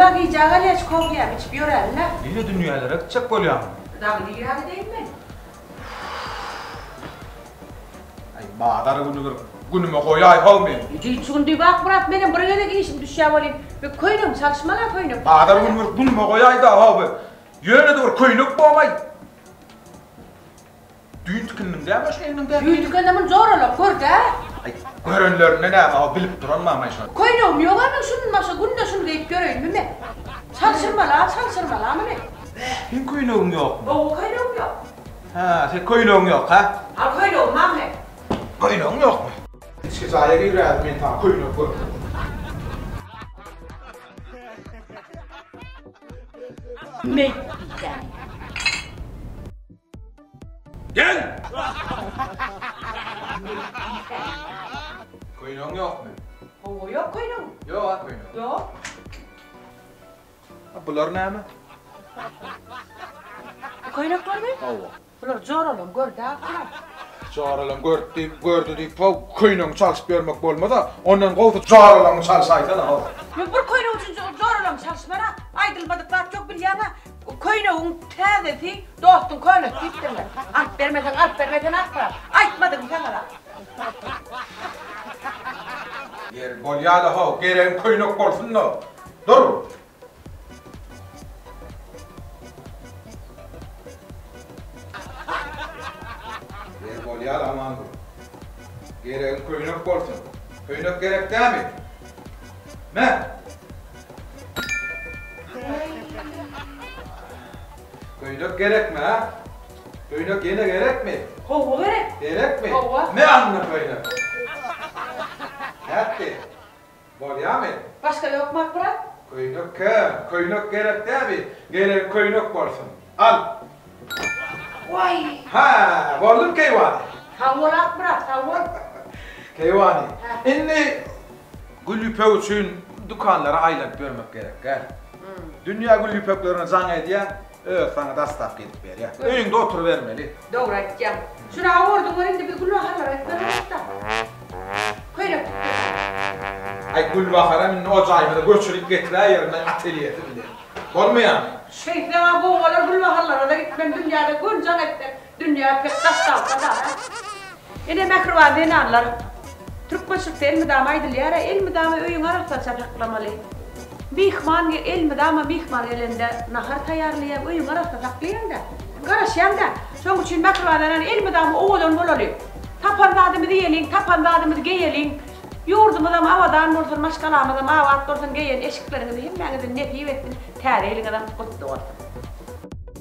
Bunlar giyeceğe geç kovgiyem hiç bir öğrenle. Yine dünyalara gidecek bolyam. Daha bir giradi değil mi? Ay madara günüme koyay olmayayım. Hiç gündüğü bak bırak benim buraya da giyişim düşeceğim olayım. Bir koyunum çalışmalar koyunum. Madara günüme koyay da abi. Yöne doğru koyunuk boğmay. Düğün tükünün değil mi şeyinin değil mi? Düğün tükünümün zor olup gör de. Ay görünlerine ne ama bilip duran mı ama şu? Koyunum yok ama şunun başa günde şunu giyip göreyim mi? Çalışırmalar mı ne? Senin koyunuğun yok mu? O koyunum yok. Ha, sen koyunuğun yok ha? Al koyunum mam ne? Koyunuğun yok mu? Hiç kızaya girerdim ben tam koyunuğu koyunuğu. Ne? Gel! Koyunuğun yok mu? O yok koyunum. Yok ha koyunuğun. Yok. Bunlar ne mi? Koyunuk var mı? Allah. Bunlar zor oğlum gör de kolay. Çağrılan gördü deyip koyunuğun çalışıp görmek olmadı. Ondan kovdu çağrılan çalışaydı da. Yok bir koyunuk için zor oğlum çalışmana. Aydılmadıklar çok bir yana. Koyunuğun tezesi dostun koyunuk gittin mi? Alt vermeden alt bırak. Aytmadın sana. Yer bolyalı ha, gelen koyunuk olsun da. Dur. Yer bolyalı aman dur. Gelen koyunuk olsun. Koyunuk gerek değil mi? Ne? Koyunuk gerek mi ha? Koyunuk yine gerek mi? Hova gerek. Gerek mi? Hova. Ne anlı koyunuk? Nerede? Bolya mı? Başka yok mu bırak? Koyunuk kim? Koyunuk gerek değil mi? Gelen koyunuk olsun. Al. Vay. Ha, varlım keyvani. Tavuğlak bırak tavuğlak. Keyvani. İnni gül yüpeği için dükkanlara aylanıp görmek gerek. Gel. Dünya gül yüpeklerine zan ediyen, sana da staf gidip ver ya. Önünde oturuvermeli. Doğru edeceğim. Şuna vurdum önünde bir gülü harlar etmeden da. Koyunuk. Ay gül bakarım o caymada göçürüp getire yerine atölyede bile. Olmuyor mu? Şeyhler bu oğlan gülü harlar da gitmem dünyada göncan ettim. Dünya pek taştan da. Yine mekruvan deni anlar. Türk başlıkta elmi dama aydılıyara elmi dama öyün arafta çataklamalı. Mihman elmi dama mihman elinde nahar tayarlayan öyün arafta saklayan da. Karışyan da. Son için mekruvandan elmi dama oğlan bolalı. Tapandadımı diyelim, tapandadımı giyelim. Yurdumuzdan avadan olsun, maşkalamızdan avat olsun giyen eşiklerinizi himmenizin nefi etsin. Tarihin adam kutlu olsun.